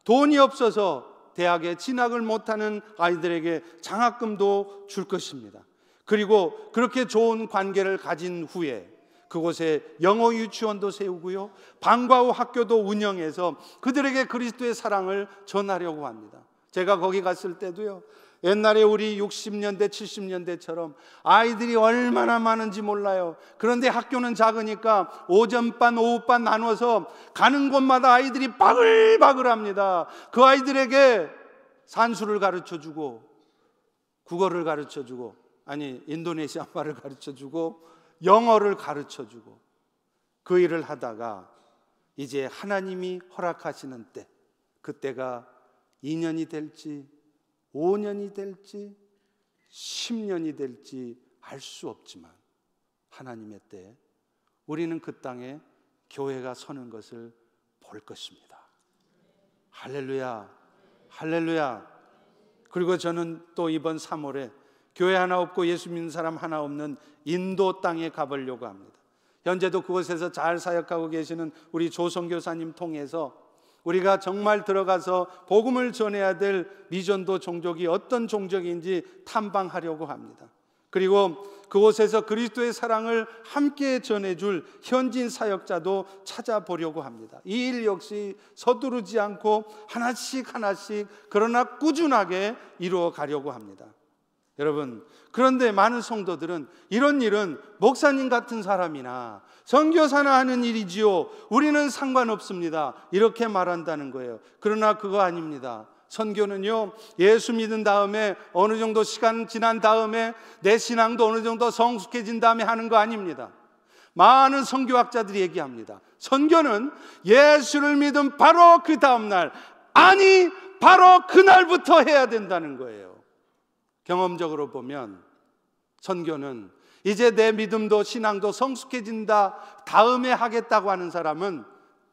Speaker 1: 돈이 없어서 대학에 진학을 못하는 아이들에게 장학금도 줄 것입니다. 그리고 그렇게 좋은 관계를 가진 후에 그곳에 영어 유치원도 세우고요, 방과 후 학교도 운영해서 그들에게 그리스도의 사랑을 전하려고 합니다. 제가 거기 갔을 때도요, 옛날에 우리 60년대 70년대처럼 아이들이 얼마나 많은지 몰라요. 그런데 학교는 작으니까 오전반 오후반 나눠서 가는 곳마다 아이들이 바글바글합니다. 그 아이들에게 산수를 가르쳐주고 국어를 가르쳐주고, 아니 인도네시아 말을 가르쳐주고 영어를 가르쳐주고, 그 일을 하다가 이제 하나님이 허락하시는 때, 그때가 2년이 될지 5년이 될지 10년이 될지 알 수 없지만 하나님의 때에 우리는 그 땅에 교회가 서는 것을 볼 것입니다. 할렐루야, 할렐루야. 그리고 저는 또 이번 3월에 교회 하나 없고 예수 믿는 사람 하나 없는 인도 땅에 가보려고 합니다. 현재도 그곳에서 잘 사역하고 계시는 우리 조성교사님 통해서 우리가 정말 들어가서 복음을 전해야 될 미전도 종족이 어떤 종족인지 탐방하려고 합니다. 그리고 그곳에서 그리스도의 사랑을 함께 전해줄 현지인 사역자도 찾아보려고 합니다. 이 일 역시 서두르지 않고 하나씩 그러나 꾸준하게 이루어 가려고 합니다. 여러분, 그런데 많은 성도들은 이런 일은 목사님 같은 사람이나 선교사나 하는 일이지요, 우리는 상관없습니다, 이렇게 말한다는 거예요. 그러나 그거 아닙니다. 선교는요, 예수 믿은 다음에 어느 정도 시간 지난 다음에 내 신앙도 어느 정도 성숙해진 다음에 하는 거 아닙니다. 많은 선교학자들이 얘기합니다. 선교는 예수를 믿은 바로 그 다음날, 아니 바로 그날부터 해야 된다는 거예요. 경험적으로 보면 선교는 이제 내 믿음도 신앙도 성숙해진다 다음에 하겠다고 하는 사람은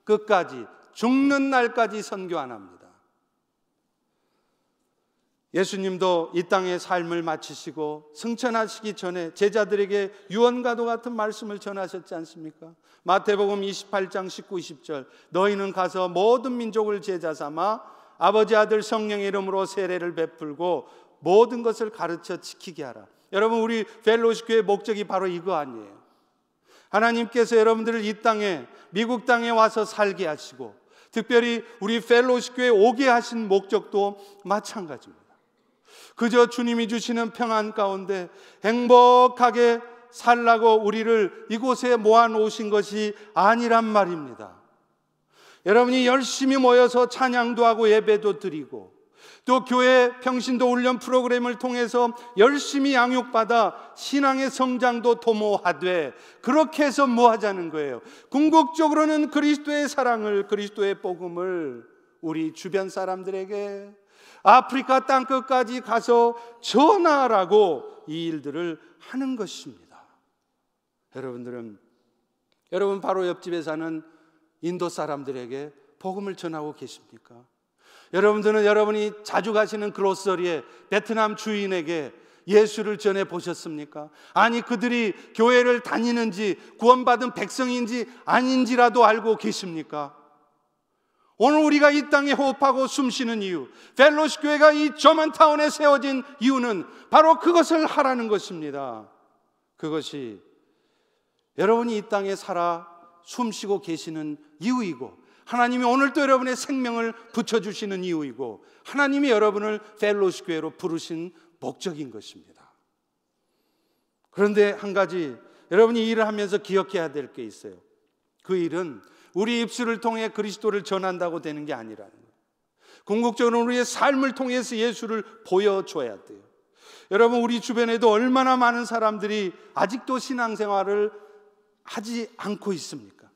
Speaker 1: 끝까지 죽는 날까지 선교 안 합니다. 예수님도 이 땅의 삶을 마치시고 승천하시기 전에 제자들에게 유언과도 같은 말씀을 전하셨지 않습니까? 마태복음 28장 19, 20절, 너희는 가서 모든 민족을 제자 삼아 아버지 아들 성령의 이름으로 세례를 베풀고 모든 것을 가르쳐 지키게 하라. 여러분, 우리 펠로십 교회의 목적이 바로 이거 아니에요? 하나님께서 여러분들을 이 땅에, 미국 땅에 와서 살게 하시고 특별히 우리 펠로십 교회에 오게 하신 목적도 마찬가지입니다. 그저 주님이 주시는 평안 가운데 행복하게 살라고 우리를 이곳에 모아놓으신 것이 아니란 말입니다. 여러분이 열심히 모여서 찬양도 하고 예배도 드리고 또 교회 평신도 훈련 프로그램을 통해서 열심히 양육받아 신앙의 성장도 도모하되 그렇게 해서 뭐 하자는 거예요? 궁극적으로는 그리스도의 사랑을, 그리스도의 복음을 우리 주변 사람들에게 아프리카 땅끝까지 가서 전하라고 이 일들을 하는 것입니다. 여러분 바로 옆집에 사는 인도 사람들에게 복음을 전하고 계십니까? 여러분들은 여러분이 자주 가시는 그로서리에 베트남 주인에게 예수를 전해 보셨습니까? 아니, 그들이 교회를 다니는지 구원받은 백성인지 아닌지라도 알고 계십니까? 오늘 우리가 이 땅에 호흡하고 숨쉬는 이유, 펠로십 교회가 이 저먼타운에 세워진 이유는 바로 그것을 하라는 것입니다. 그것이 여러분이 이 땅에 살아 숨쉬고 계시는 이유이고 하나님이 오늘도 여러분의 생명을 붙여주시는 이유이고 하나님이 여러분을 펠로십 교회로 부르신 목적인 것입니다. 그런데 한 가지 여러분이 이 일을 하면서 기억해야 될 게 있어요. 그 일은 우리 입술을 통해 그리스도를 전한다고 되는 게 아니라는 거예요. 궁극적으로 우리의 삶을 통해서 예수를 보여줘야 돼요. 여러분, 우리 주변에도 얼마나 많은 사람들이 아직도 신앙생활을 하지 않고 있습니까?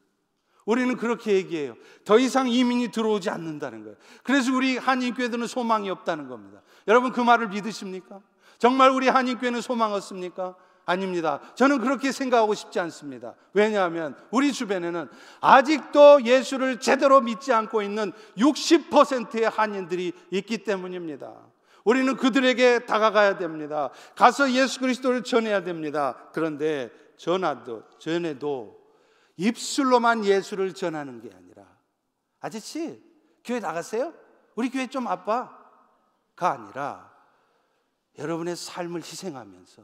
Speaker 1: 우리는 그렇게 얘기해요. 더 이상 이민이 들어오지 않는다는 거예요. 그래서 우리 한인교회들은 소망이 없다는 겁니다. 여러분, 그 말을 믿으십니까? 정말 우리 한인교회는 소망 없습니까? 아닙니다. 저는 그렇게 생각하고 싶지 않습니다. 왜냐하면 우리 주변에는 아직도 예수를 제대로 믿지 않고 있는 60%의 한인들이 있기 때문입니다. 우리는 그들에게 다가가야 됩니다. 가서 예수 그리스도를 전해야 됩니다. 그런데 전에도 입술로만 예수를 전하는 게 아니라, 아저씨 교회 나가세요? 우리 교회 좀 아파가 아니라 여러분의 삶을 희생하면서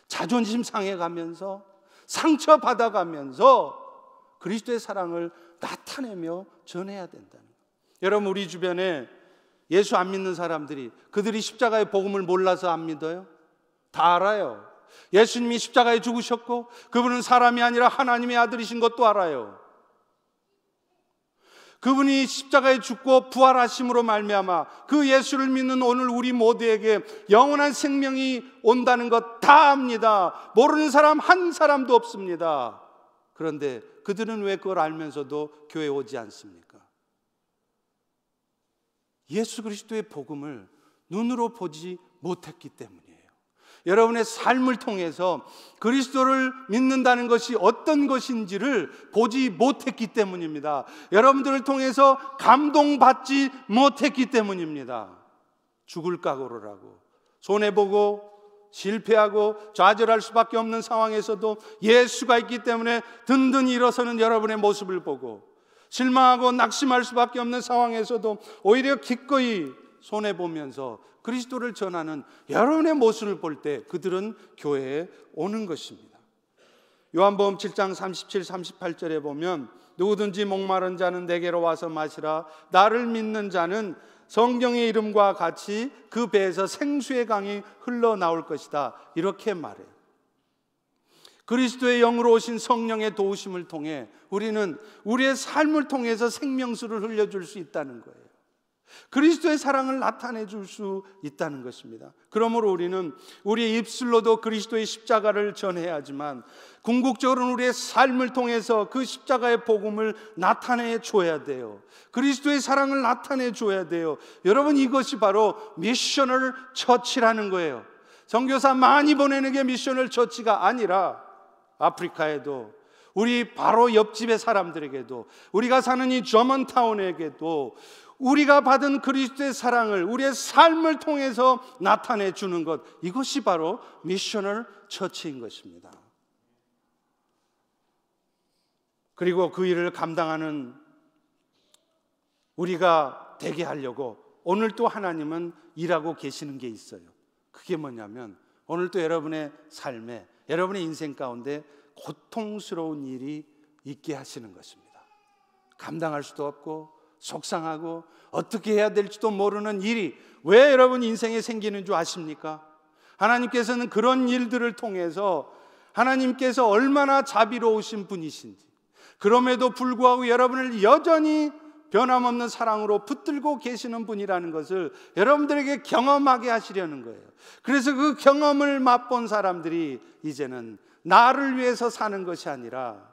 Speaker 1: 자존심 상해가면서 상처받아가면서 그리스도의 사랑을 나타내며 전해야 된다는 거예요. 여러분, 우리 주변에 예수 안 믿는 사람들이 그들이 십자가의 복음을 몰라서 안 믿어요? 다 알아요. 예수님이 십자가에 죽으셨고 그분은 사람이 아니라 하나님의 아들이신 것도 알아요. 그분이 십자가에 죽고 부활하심으로 말미암아 그 예수를 믿는 오늘 우리 모두에게 영원한 생명이 온다는 것 다 압니다. 모르는 사람 한 사람도 없습니다. 그런데 그들은 왜 그걸 알면서도 교회에 오지 않습니까? 예수 그리스도의 복음을 눈으로 보지 못했기 때문이에요. 여러분의 삶을 통해서 그리스도를 믿는다는 것이 어떤 것인지를 보지 못했기 때문입니다. 여러분들을 통해서 감동받지 못했기 때문입니다. 죽을 각오를 손해보고 실패하고 좌절할 수밖에 없는 상황에서도 예수가 있기 때문에 든든히 일어서는 여러분의 모습을 보고, 실망하고 낙심할 수밖에 없는 상황에서도 오히려 기꺼이 손해보면서 그리스도를 전하는 여러분의 모습을 볼 때 그들은 교회에 오는 것입니다. 요한복음 7장 37, 38절에 보면 누구든지 목마른 자는 내게로 와서 마시라. 나를 믿는 자는 성경의 이름과 같이 그 배에서 생수의 강이 흘러나올 것이다, 이렇게 말해요. 그리스도의 영으로 오신 성령의 도우심을 통해 우리는 우리의 삶을 통해서 생명수를 흘려줄 수 있다는 거예요. 그리스도의 사랑을 나타내 줄 수 있다는 것입니다. 그러므로 우리는 우리의 입술로도 그리스도의 십자가를 전해야 하지만 궁극적으로는 우리의 삶을 통해서 그 십자가의 복음을 나타내 줘야 돼요. 그리스도의 사랑을 나타내 줘야 돼요. 여러분, 이것이 바로 미셔널 처치라는 거예요. 선교사 많이 보내는 게 미셔널 처치가 아니라 아프리카에도, 우리 바로 옆집의 사람들에게도, 우리가 사는 이 저먼타운에게도 우리가 받은 그리스도의 사랑을 우리의 삶을 통해서 나타내 주는 것, 이것이 바로 미셔널 처치인 것입니다. 그리고 그 일을 감당하는 우리가 되게 하려고 오늘 또 하나님은 일하고 계시는 게 있어요. 그게 뭐냐면 오늘 또 여러분의 삶에, 여러분의 인생 가운데 고통스러운 일이 있게 하시는 것입니다. 감당할 수도 없고 속상하고 어떻게 해야 될지도 모르는 일이 왜 여러분 인생에 생기는 줄 아십니까? 하나님께서는 그런 일들을 통해서 하나님께서 얼마나 자비로우신 분이신지, 그럼에도 불구하고 여러분을 여전히 변함없는 사랑으로 붙들고 계시는 분이라는 것을 여러분들에게 경험하게 하시려는 거예요. 그래서 그 경험을 맛본 사람들이 이제는 나를 위해서 사는 것이 아니라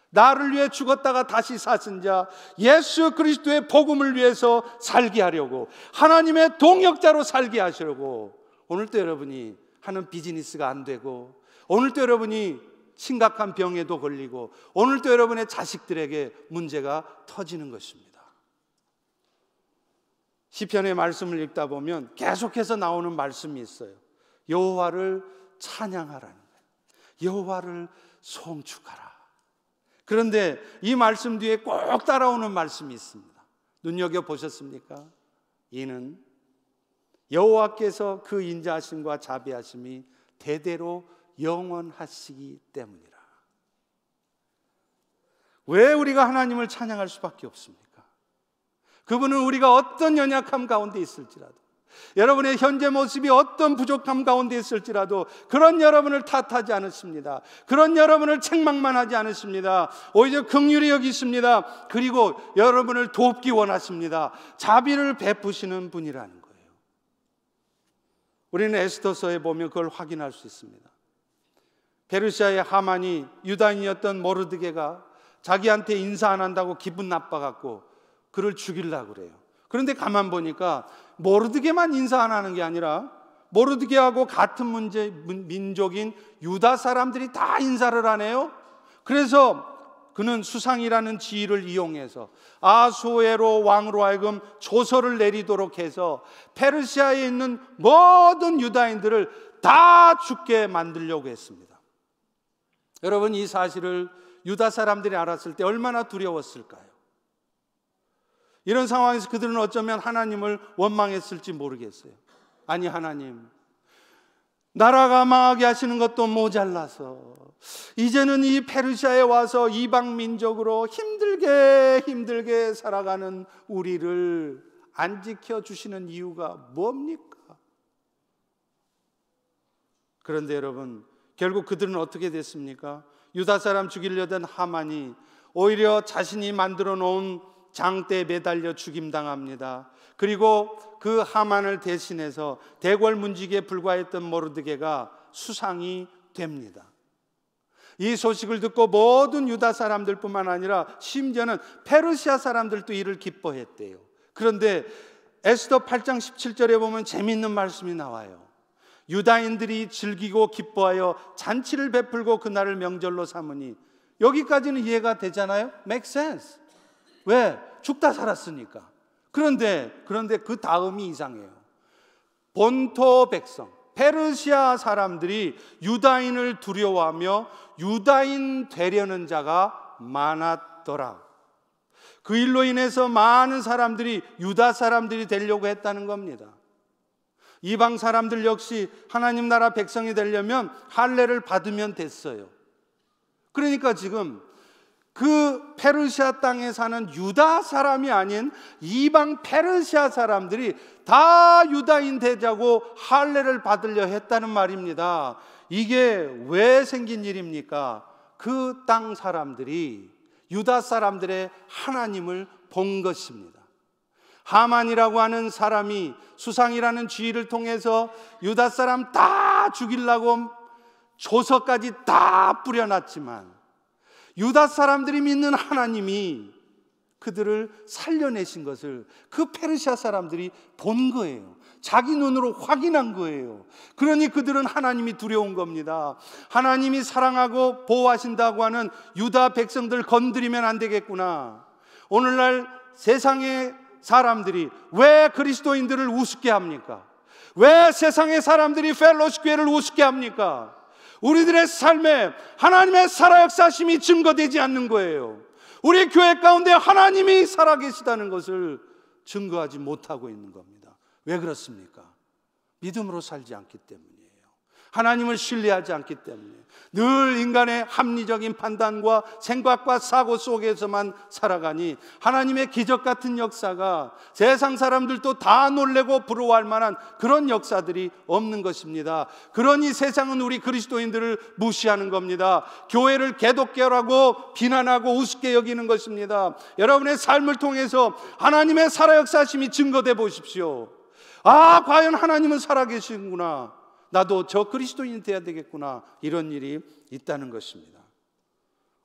Speaker 1: 나를 위해 죽었다가 다시 사신 자 예수 그리스도의 복음을 위해서 살게 하려고, 하나님의 동역자로 살게 하시려고, 오늘도 여러분이 하는 비즈니스가 안 되고, 오늘도 여러분이 심각한 병에도 걸리고, 오늘도 여러분의 자식들에게 문제가 터지는 것입니다. 시편의 말씀을 읽다 보면 계속해서 나오는 말씀이 있어요. 여호와를 찬양하라는 거예요. 여호와를 송축하라. 그런데 이 말씀 뒤에 꼭 따라오는 말씀이 있습니다. 눈여겨보셨습니까? 이는 여호와께서 그 인자하심과 자비하심이 대대로 영원하시기 때문이라. 왜 우리가 하나님을 찬양할 수밖에 없습니까? 그분은 우리가 어떤 연약함 가운데 있을지라도, 여러분의 현재 모습이 어떤 부족함 가운데 있을지라도 그런 여러분을 탓하지 않으십니다. 그런 여러분을 책망만 하지 않으십니다. 오히려 긍휼히 여기십니다. 그리고 여러분을 돕기 원하십니다. 자비를 베푸시는 분이라는 거예요. 우리는 에스더서에 보면 그걸 확인할 수 있습니다. 페르시아의 하만이 유다인이었던 모르드게가 자기한테 인사 안 한다고 기분 나빠갖고 그를 죽이려고 그래요. 그런데 가만 보니까 모르드게만 인사 안 하는 게 아니라 모르드게하고 같은 민족인 유다 사람들이 다 인사를 하네요. 그래서 그는 수상이라는 지위를 이용해서 아수에로 왕으로 하여금 조서를 내리도록 해서 페르시아에 있는 모든 유다인들을 다 죽게 만들려고 했습니다. 여러분, 이 사실을 유다 사람들이 알았을 때 얼마나 두려웠을까요? 이런 상황에서 그들은 어쩌면 하나님을 원망했을지 모르겠어요. 아니, 하나님, 나라가 망하게 하시는 것도 모자라서 이제는 이 페르시아에 와서 이방 민족으로 힘들게 살아가는 우리를 안 지켜주시는 이유가 뭡니까? 그런데 여러분, 결국 그들은 어떻게 됐습니까? 유다 사람 죽이려던 하만이 오히려 자신이 만들어 놓은 장대에 매달려 죽임당합니다. 그리고 그 하만을 대신해서 대궐 문지기에 불과했던 모르드게가 수상이 됩니다. 이 소식을 듣고 모든 유다 사람들뿐만 아니라 심지어는 페르시아 사람들도 이를 기뻐했대요. 그런데 에스더 8장 17절에 보면 재미있는 말씀이 나와요. 유다인들이 즐기고 기뻐하여 잔치를 베풀고 그날을 명절로 삼으니, 여기까지는 이해가 되잖아요. Make sense. 왜? 죽다 살았으니까. 그런데 그 다음이 이상해요. 본토 백성, 페르시아 사람들이 유다인을 두려워하며 유다인 되려는 자가 많았더라. 그 일로 인해서 많은 사람들이 유다 사람들이 되려고 했다는 겁니다. 이방 사람들 역시 하나님 나라 백성이 되려면 할례를 받으면 됐어요. 그러니까 지금 그 페르시아 땅에 사는 유다 사람이 아닌 이방 페르시아 사람들이 다 유다인 되자고 할례를 받으려 했다는 말입니다. 이게 왜 생긴 일입니까? 그 땅 사람들이 유다 사람들의 하나님을 본 것입니다. 하만이라고 하는 사람이 수상이라는 쥐를 통해서 유다 사람 다 죽이려고 조서까지 다 뿌려놨지만 유다 사람들이 믿는 하나님이 그들을 살려내신 것을 그 페르시아 사람들이 본 거예요. 자기 눈으로 확인한 거예요. 그러니 그들은 하나님이 두려운 겁니다. 하나님이 사랑하고 보호하신다고 하는 유다 백성들 건드리면 안 되겠구나. 오늘날 세상의 사람들이 왜 그리스도인들을 우습게 합니까? 왜 세상의 사람들이 펠로시 교회를 우습게 합니까? 우리들의 삶에 하나님의 살아역사심이 증거되지 않는 거예요. 우리 교회 가운데 하나님이 살아계시다는 것을 증거하지 못하고 있는 겁니다. 왜 그렇습니까? 믿음으로 살지 않기 때문이에요. 하나님을 신뢰하지 않기 때문에 늘 인간의 합리적인 판단과 생각과 사고 속에서만 살아가니 하나님의 기적 같은 역사가 세상 사람들도 다 놀래고 부러워할 만한 그런 역사들이 없는 것입니다. 그러니 세상은 우리 그리스도인들을 무시하는 겁니다. 교회를 개독교라고 비난하고 우습게 여기는 것입니다. 여러분의 삶을 통해서 하나님의 살아역사심이 증거돼 보십시오. 아, 과연 하나님은 살아계시는구나. 나도 저 그리스도인이 돼야 되겠구나. 이런 일이 있다는 것입니다.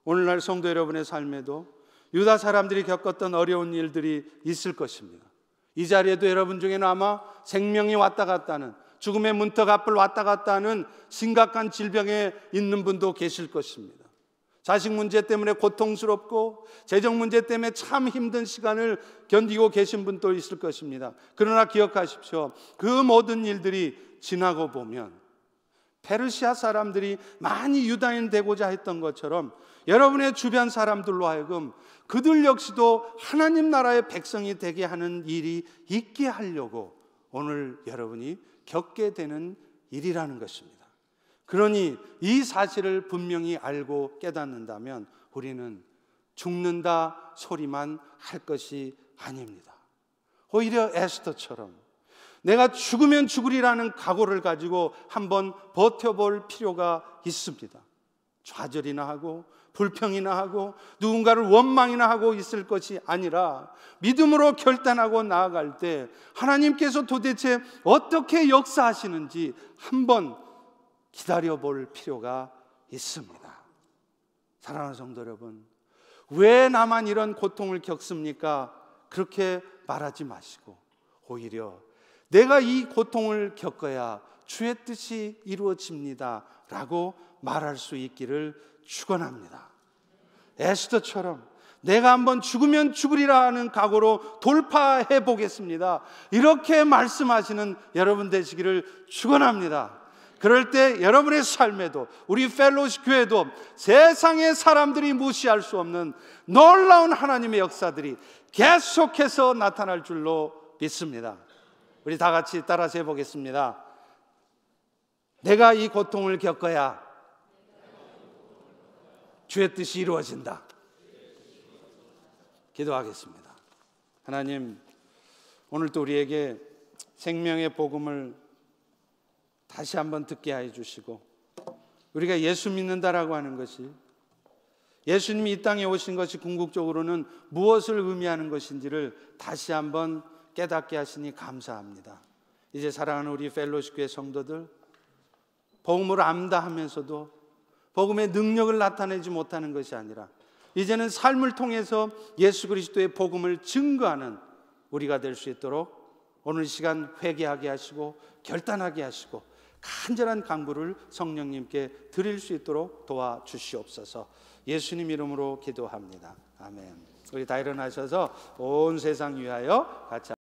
Speaker 1: 오늘날 성도 여러분의 삶에도 유다 사람들이 겪었던 어려운 일들이 있을 것입니다. 이 자리에도 여러분 중에는 아마 생명이 왔다 갔다 하는, 죽음의 문턱 앞을 왔다 갔다 하는 심각한 질병에 있는 분도 계실 것입니다. 자식 문제 때문에 고통스럽고 재정 문제 때문에 참 힘든 시간을 견디고 계신 분도 있을 것입니다. 그러나 기억하십시오. 그 모든 일들이 지나고 보면 페르시아 사람들이 많이 유다인 되고자 했던 것처럼 여러분의 주변 사람들로 하여금 그들 역시도 하나님 나라의 백성이 되게 하는 일이 있게 하려고 오늘 여러분이 겪게 되는 일이라는 것입니다. 그러니 이 사실을 분명히 알고 깨닫는다면 우리는 죽는다 소리만 할 것이 아닙니다. 오히려 에스더처럼 내가 죽으면 죽으리라는 각오를 가지고 한번 버텨볼 필요가 있습니다. 좌절이나 하고 불평이나 하고 누군가를 원망이나 하고 있을 것이 아니라 믿음으로 결단하고 나아갈 때 하나님께서 도대체 어떻게 역사하시는지 한번 기다려볼 필요가 있습니다. 사랑하는 성도 여러분, 왜 나만 이런 고통을 겪습니까? 그렇게 말하지 마시고 오히려 내가 이 고통을 겪어야 주의 뜻이 이루어집니다 라고 말할 수 있기를 축원합니다. 에스더처럼 내가 한번 죽으면 죽으리라 하는 각오로 돌파해 보겠습니다, 이렇게 말씀하시는 여러분 되시기를 축원합니다. 그럴 때 여러분의 삶에도 우리 펠로시 교회도 세상의 사람들이 무시할 수 없는 놀라운 하나님의 역사들이 계속해서 나타날 줄로 믿습니다. 우리 다 같이 따라서 해보겠습니다. 내가 이 고통을 겪어야 주의 뜻이 이루어진다. 기도하겠습니다. 하나님, 오늘도 우리에게 생명의 복음을 다시 한번 듣게 해주시고 우리가 예수 믿는다라고 하는 것이, 예수님이 이 땅에 오신 것이 궁극적으로는 무엇을 의미하는 것인지를 다시 한번 깨닫게 하시니 감사합니다. 이제 사랑하는 우리 펠로시 교회 성도들, 복음을 안다 하면서도 복음의 능력을 나타내지 못하는 것이 아니라 이제는 삶을 통해서 예수 그리스도의 복음을 증거하는 우리가 될 수 있도록 오늘 시간 회개하게 하시고 결단하게 하시고 간절한 간구를 성령님께 드릴 수 있도록 도와주시옵소서. 예수님 이름으로 기도합니다. 아멘. 우리 다 일어나셔서 온 세상 위하여 같이